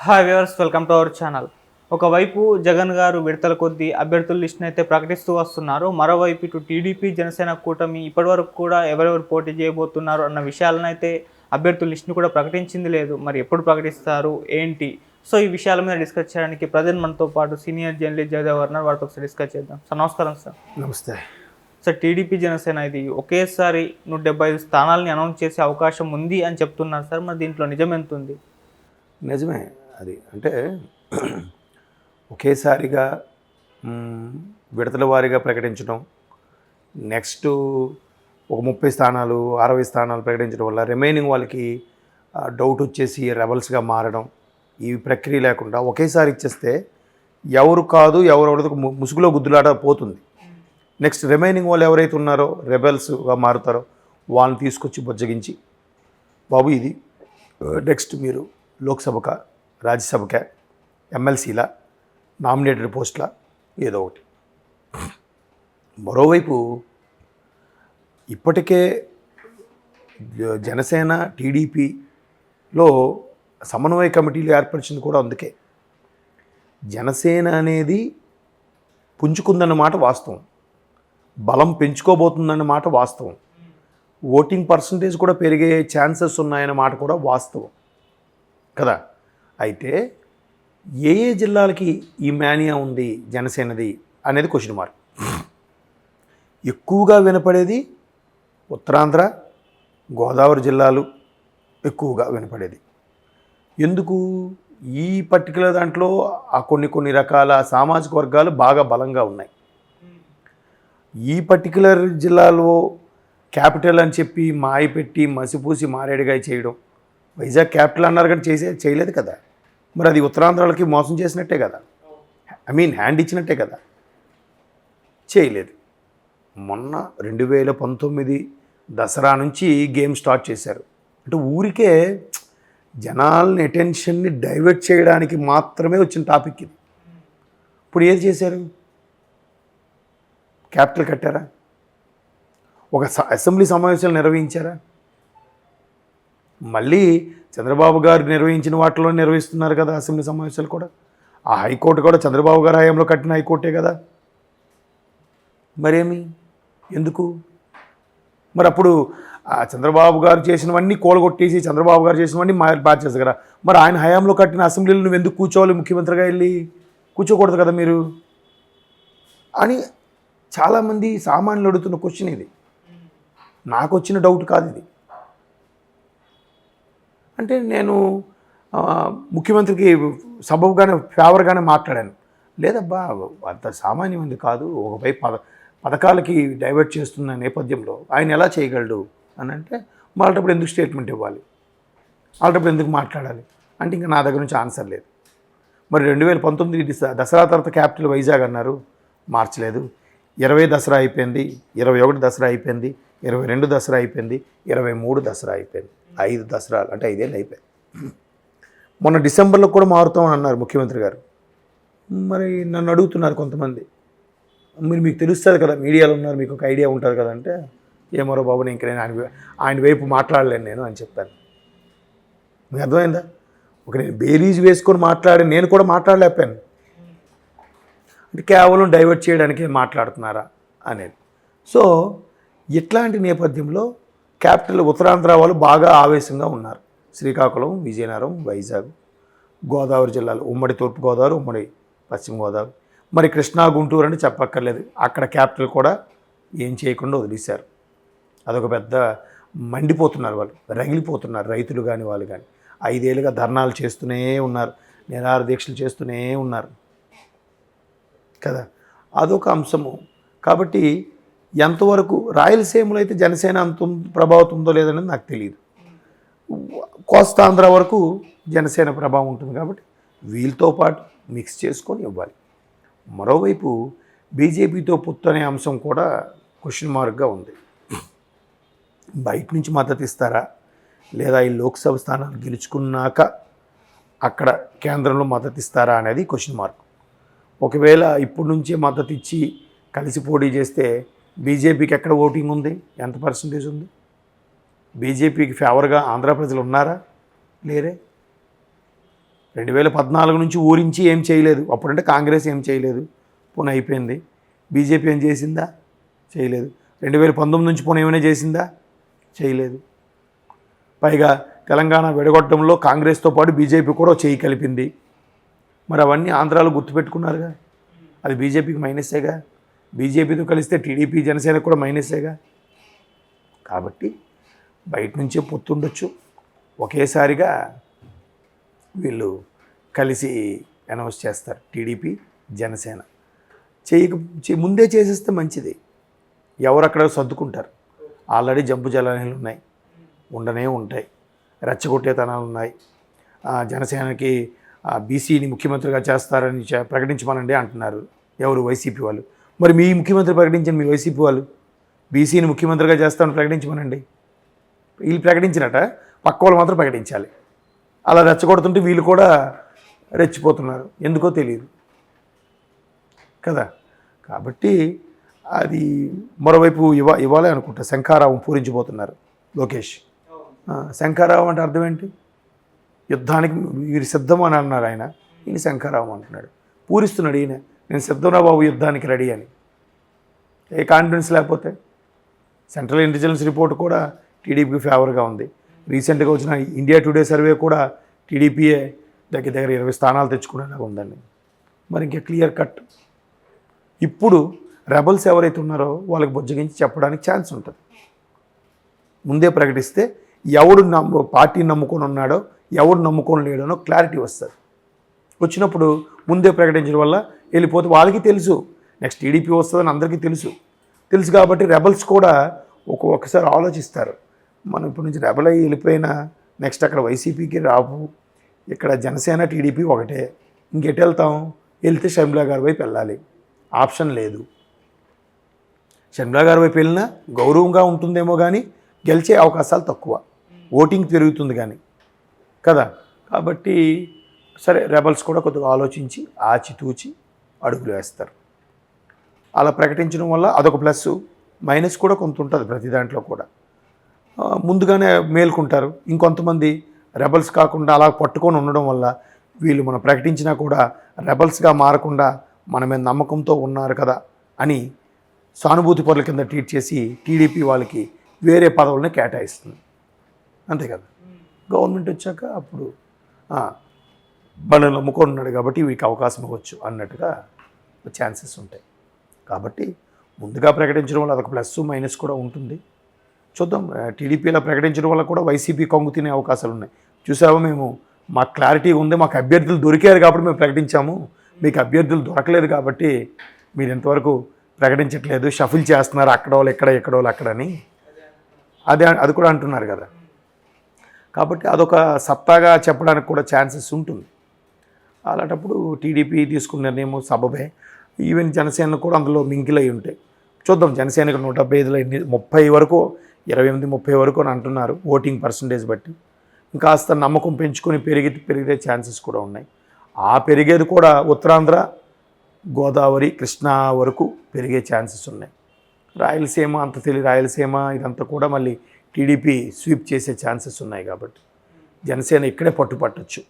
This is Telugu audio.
Hi viewers, welcome to our channel. ఒకవైపు జగన్ గారు విడతల కొద్దీ అభ్యర్థుల లిస్టును అయితే ప్రకటిస్తూ వస్తున్నారు. మరోవైపు ఇటు టీడీపీ జనసేన కూటమి ఇప్పటివరకు కూడా ఎవరెవరు పోటీ చేయబోతున్నారు అన్న విషయాలను అయితే అభ్యర్థుల లిస్టును కూడా ప్రకటించింది లేదు. మరి ఎప్పుడు ప్రకటిస్తారు ఏంటి? సో ఈ విషయాల మీద డిస్కస్ చేయడానికి ప్రజెంట్ మనతో పాటు సీనియర్ జర్నలిస్ట్ జయదేవ్ గారు వారితో ఒకసారి డిస్కస్ చేద్దాం. సార్ నమస్కారం. సార్ నమస్తే. సార్, టీడీపీ జనసేన ఇది ఒకేసారి 175 స్థానాలని అనౌన్స్ చేసే అవకాశం ఉంది అని చెప్తున్నారు సార్. మరి దీంట్లో నిజం ఎంత ఉంది? నిజమే. అది అంటే ఒకేసారిగా విడతల వారీగా ప్రకటించడం, నెక్స్ట్ ఒక 30 స్థానాలు 60 స్థానాలు ప్రకటించడం వల్ల రిమైనింగ్ వాళ్ళకి డౌట్ వచ్చేసి రెబల్స్గా మారడం, ఈ ప్రక్రియ లేకుండా ఒకేసారి ఇచ్చేస్తే ఎవరు కాదు ఎవరెవరితో ముసుగులో గుద్దులాట పోతుంది. నెక్స్ట్ రిమైనింగ్ వాళ్ళు ఎవరైతే ఉన్నారో రెబల్స్గా మారుతారో వాళ్ళని తీసుకొచ్చి బుజ్జగించి, బాబు ఇది నెక్స్ట్ మీరు లోక్సభక రాజ్యసభక ఎమ్మెల్సీల నామినేటెడ్ పోస్టుల ఏదో ఒకటి. మరోవైపు ఇప్పటికే జనసేన టీడీపీలో సమన్వయ కమిటీలు ఏర్పరిచింది కూడా అందుకే. జనసేన అనేది పుంజుకుందన్నమాట వాస్తవం, బలం పెంచుకోబోతుందన్నమాట వాస్తవం, ఓటింగ్ పర్సంటేజ్ కూడా పెరిగే ఛాన్సెస్ ఉన్నాయన్నమాట కూడా వాస్తవం కదా. అయితే ఏ ఏ జిల్లాలకి ఈ మేనియా ఉంది జనసేనది అనేది క్వశ్చన్ మార్క్. ఎక్కువగా వినపడేది ఉత్తరాంధ్ర, గోదావరి జిల్లాలు ఎక్కువగా వినపడేది. ఎందుకు? ఈ పర్టికులర్ దాంట్లో ఆ కొన్ని రకాల సామాజిక వర్గాలు బాగా బలంగా ఉన్నాయి. ఈ పర్టికులర్ జిల్లాలో క్యాపిటల్ అని చెప్పి మాయ పెట్టి మసిపూసి మారేడుగా చేయడం, వైజాగ్ క్యాపిటల్ అన్నారు కానీ చేయలేదు కదా. మరి అది ఉత్తరాంధ్రాలకి మోసం చేసినట్టే కదా, హ్యాండ్ ఇచ్చినట్టే కదా. చేయలేదు. మొన్న 2019 దసరా నుంచి గేమ్ స్టార్ట్ చేశారు. అంటే ఊరికే జనాల్ని అటెన్షన్ని డైవర్ట్ చేయడానికి మాత్రమే వచ్చిన టాపిక్ ఇది. ఇప్పుడు ఏది చేశారు? క్యాపిటల్ కట్టారా? ఒక అసెంబ్లీ సమావేశాలు నిర్వహించారా? మళ్ళీ చంద్రబాబు గారు నిర్వహించిన వాటిలో నిర్వహిస్తున్నారు కదా అసెంబ్లీ సమావేశాలు కూడా. ఆ హైకోర్టు కూడా చంద్రబాబు గారు హయాంలో కట్టిన హైకోర్టే కదా. మరేమి ఎందుకు? మరి అప్పుడు చంద్రబాబు గారు చేసినవన్నీ కూలగొట్టేసి చంద్రబాబు గారు చేసినవన్నీ మార్చేస్తారు కదా. మరి ఆయన హయాంలో కట్టిన అసెంబ్లీలో నువ్వు ఎందుకు కూర్చోవాలి? ముఖ్యమంత్రిగా వెళ్ళి కూర్చోకూడదు కదా మీరు అని చాలామంది సామాన్యులు అడుగుతున్న క్వశ్చన్ ఇది. నాకు వచ్చిన డౌట్ కాదు ఇది. అంటే నేను ముఖ్యమంత్రికి సబబుగానే ఫేవర్గానే మాట్లాడాను. లేదబ్బా, అంత సామాన్యమైంది కాదు. ఒకపై పథకాలకి డైవర్ట్ చేస్తున్న నేపథ్యంలో ఆయన ఎలా చేయగలడు అని అంటే, వాళ్ళటప్పుడు ఎందుకు స్టేట్మెంట్ ఇవ్వాలి, వాళ్ళటప్పుడు ఎందుకు మాట్లాడాలి అంటే ఇంకా నా దగ్గర నుంచి ఆన్సర్ లేదు. మరి 2019 దసరా తర్వాత క్యాపిటల్ వైజాగ్ అన్నారు, మార్చలేదు. 20 దసరా అయిపోయింది, 21 దసరా అయిపోయింది, 22 దసరా అయిపోయింది, 23 దసరా అయిపోయింది. 5 దసరాలు అంటే 5 ఏళ్ళు అయిపోయాయి. మొన్న డిసెంబర్లో కూడా మారుతామని అన్నారు ముఖ్యమంత్రి గారు. మరి నన్ను అడుగుతున్నారు కొంతమంది, మీకు తెలుస్తుంది కదా, మీడియాలో ఉన్నారు, మీకు ఒక ఐడియా ఉంటుంది కదా అంటే, ఏమరో బాబు నేను ఆయన వైపు మాట్లాడలేను నేను అని చెప్పాను. మీకు అర్థమైందా? నేను బేరీజ్ వేసుకొని నేను కూడా మాట్లాడలేకపోయాను. అంటే కేవలం డైవర్ట్ చేయడానికే మాట్లాడుతున్నారా అనేది. సో ఇట్లాంటి నేపథ్యంలో క్యాపిటల్ ఉత్తరాంధ్ర వాళ్ళు బాగా ఆవేశంగా ఉన్నారు. శ్రీకాకుళం, విజయనగరం, వైజాగ్, గోదావరి జిల్లాలు, ఉమ్మడి తూర్పుగోదావరి, ఉమ్మడి పశ్చిమ గోదావరి, మరి కృష్ణా, గుంటూరు అని చెప్పక్కర్లేదు. అక్కడ క్యాపిటల్ కూడా ఏం చేయకుండా వదిలేశారు. అదొక పెద్ద మండిపోతున్నారు వాళ్ళు, రగిలిపోతున్నారు రైతులు కానీ వాళ్ళు కానీ. 5 ఏళ్ళుగా ధర్నాలు చేస్తూనే ఉన్నారు, నిరాహార దీక్షలు చేస్తూనే ఉన్నారు కదా. అదొక అంశము. కాబట్టి ఎంతవరకు రాయలసీమలో అయితే జనసేన అంత ప్రభావం ఉందో లేదనేది నాకు తెలియదు. కోస్తాంధ్ర వరకు జనసేన ప్రభావం ఉంటుంది కాబట్టి వీళ్ళతో పాటు మిక్స్ చేసుకొని ఇవ్వాలి. మరోవైపు బీజేపీతో పొత్తు అనే అంశం కూడా క్వశ్చన్ మార్క్గా ఉంది. బయట నుంచి మద్దతు ఇస్తారా, లేదా ఈ లోక్సభ స్థానాలు గెలుచుకున్నాక అక్కడ కేంద్రంలో మద్దతు ఇస్తారా అనేది క్వశ్చన్ మార్క్. ఒకవేళ ఇప్పటి నుంచే మద్దతు ఇచ్చి కలిసి పోటీ చేస్తే బీజేపీకి ఎక్కడ ఓటింగ్ ఉంది, ఎంత పర్సంటేజ్ ఉంది? బీజేపీకి ఫేవర్గా ఆంధ్ర ప్రజలు ఉన్నారా? లేరే. 2014 నుంచి ఊరించి ఏం చేయలేదు. అప్పుడంటే కాంగ్రెస్ ఏం చేయలేదు, పోనీ అయిపోయింది. బీజేపీ ఏం చేసిందా? చేయలేదు. 2019 నుంచి పోనీ ఏమైనా చేసిందా? చేయలేదు. పైగా తెలంగాణ విడగొట్టడంలో కాంగ్రెస్తో పాటు బీజేపీ కూడా చేయి కలిపింది. మరి అవన్నీ ఆంధ్రాలో గుర్తుపెట్టుకున్నారుగా. అది బీజేపీకి మైనస్సేగా. బీజేపీతో కలిస్తే టీడీపీ జనసేన కూడా మైనస్సేగా. కాబట్టి బయట నుంచే పొత్తుండొచ్చు, ఒకేసారిగా వీళ్ళు కలిసి అనౌన్స్ చేస్తారు. టీడీపీ జనసేన ముందే చేసేస్తే మంచిది. ఎవరక్కడ సర్దుకుంటారు. ఆల్రెడీ జంపు జలాలు ఉన్నాయి, ఉండనే ఉంటాయి, రెచ్చగొట్టేతనాలు ఉన్నాయి. జనసేనకి బీసీని ముఖ్యమంత్రిగా చేస్తారని ప్రకటించమనండి అంటున్నారు ఎవరు? వైసీపీ వాళ్ళు. మరి మీ ముఖ్యమంత్రి ప్రకటించండి, మీ వైసీపీ వాళ్ళు బీసీని ముఖ్యమంత్రిగా చేస్తామని ప్రకటించమనండి. వీళ్ళు ప్రకటించినట్ట పక్క వాళ్ళు మాత్రం ప్రకటించాలి. అలా రెచ్చగొడుతుంటే వీళ్ళు కూడా రెచ్చిపోతున్నారు, ఎందుకో తెలియదు కదా. కాబట్టి అది మరోవైపు ఇవ్వాలే అనుకుంటా శంఖారావం పూరించబోతున్నారు లోకేష్. శంఖారావం అంటే అర్థం ఏంటి? యుద్ధానికి వీరు సిద్ధం అని అన్నారు ఆయన, ఈయన శంఖారావం అంటున్నాడు. పూరిస్తున్నాడు ఈయన, నేను సిద్ధంరా బాబు యుద్ధానికి రెడీ అని. ఏ కాన్ఫిడెన్స్ లేకపోతే. సెంట్రల్ ఇంటెలిజెన్స్ రిపోర్ట్ కూడా టీడీపీకి ఫేవర్గా ఉంది. రీసెంట్గా వచ్చిన ఇండియా టుడే సర్వే కూడా టీడీపీయే దగ్గర 20 స్థానాలు తెచ్చుకునేలాగా ఉందండి. మరి ఇంకా క్లియర్ కట్. ఇప్పుడు రెబల్స్ ఎవరైతే ఉన్నారో వాళ్ళకి బుజ్జగించి చెప్పడానికి ఛాన్స్ ఉంటుంది. ముందే ప్రకటిస్తే ఎవడు పార్టీని నమ్ముకొని ఉన్నాడో ఎవడు నమ్ముకొని లేడనో క్లారిటీ వస్తుంది. వచ్చినప్పుడు ముందే ప్రకటించడం వల్ల వెళ్ళిపోతే వాళ్ళకి తెలుసు నెక్స్ట్ టీడీపీ వస్తుందని అందరికీ తెలుసు కాబట్టి రెబల్స్ కూడా ఒక్కసారి ఆలోచిస్తారు. మనం ఇప్పటి నుంచి రెబల్ అయ్యి వెళ్ళిపోయినా నెక్స్ట్ అక్కడ వైసీపీకి రావు, ఇక్కడ జనసేన టీడీపీ ఒకటే, ఇంకెటు వెళ్తాం? వెళ్తే షర్మిలా గారి వైపు వెళ్ళాలి, ఆప్షన్ లేదు. షర్మిలా గారి వైపు వెళ్ళినా గౌరవంగా ఉంటుందేమో కానీ గెలిచే అవకాశాలు తక్కువ, ఓటింగ్ పెరుగుతుంది కానీ కదా. కాబట్టి సరే రెబల్స్ కూడా కొద్దిగా ఆలోచించి ఆచితూచి అడుగులు వేస్తారు. అలా ప్రకటించడం వల్ల అదొక ప్లస్, మైనస్ కూడా కొంత ఉంటుంది ప్రతి దాంట్లో కూడా. ముందుగానే మేల్కుంటారు. ఇంకొంతమంది రెబల్స్ కాకుండా అలా పట్టుకొని ఉండడం వల్ల వీళ్ళు మనం ప్రకటించినా కూడా రెబల్స్గా మారకుండా మన మీద నమ్మకంతో ఉన్నారు కదా అని సానుభూతి పరుల కింద ట్రీట్ చేసి టీడీపీ వాళ్ళకి వేరే పదవులను కేటాయిస్తుంది. అంతే కదా. గవర్నమెంట్ వచ్చాక అప్పుడు మనల్ని నమ్ముకొని ఉన్నాడు కాబట్టి వీరికి అవకాశం ఇవ్వచ్చు అన్నట్టుగా ఛాన్సెస్ ఉంటాయి. కాబట్టి ముందుగా ప్రకటించడం వల్ల అదొక ప్లస్ మైనస్ కూడా ఉంటుంది. చూద్దాం. టీడీపీలో ప్రకటించడం వల్ల కూడా వైసీపీ కొంగు తినే అవకాశాలు ఉన్నాయి. చూసావా, మేము మాకు క్లారిటీ ఉంది, మాకు అభ్యర్థులు దొరికారు కాబట్టి మేము ప్రకటించాము, మీకు అభ్యర్థులు దొరకలేదు కాబట్టి మీరు ఇంతవరకు ప్రకటించట్లేదు, షఫిల్ చేస్తున్నారు అక్కడ వాళ్ళు ఎక్కడ వాళ్ళు అక్కడని అది కూడా అంటున్నారు కదా. కాబట్టి అదొక సత్తాగా చెప్పడానికి కూడా ఛాన్సెస్ ఉంటుంది. అలాంటప్పుడు టీడీపీ తీసుకున్న నిర్ణయం సబబే. ఈవెన్ జనసేన కూడా అందులో మింకిల్ అయి ఉంటాయి. చూద్దాం. జనసేనకు 175లో 30 వరకు 28-30 వరకు అని అంటున్నారు ఓటింగ్ పర్సంటేజ్ బట్టి. ఇంకాస్త నమ్మకం పెంచుకొని పెరిగితే ఛాన్సెస్ కూడా ఉన్నాయి. ఆ పెరిగేది కూడా ఉత్తరాంధ్ర, గోదావరి, కృష్ణా వరకు పెరిగే ఛాన్సెస్ ఉన్నాయి. రాయలసీమ అంత రాయలసీమ ఇదంతా కూడా మళ్ళీ టీడీపీ స్వీప్ చేసే ఛాన్సెస్ ఉన్నాయి. కాబట్టి జనసేన ఇక్కడే పట్టుపట్టచ్చు.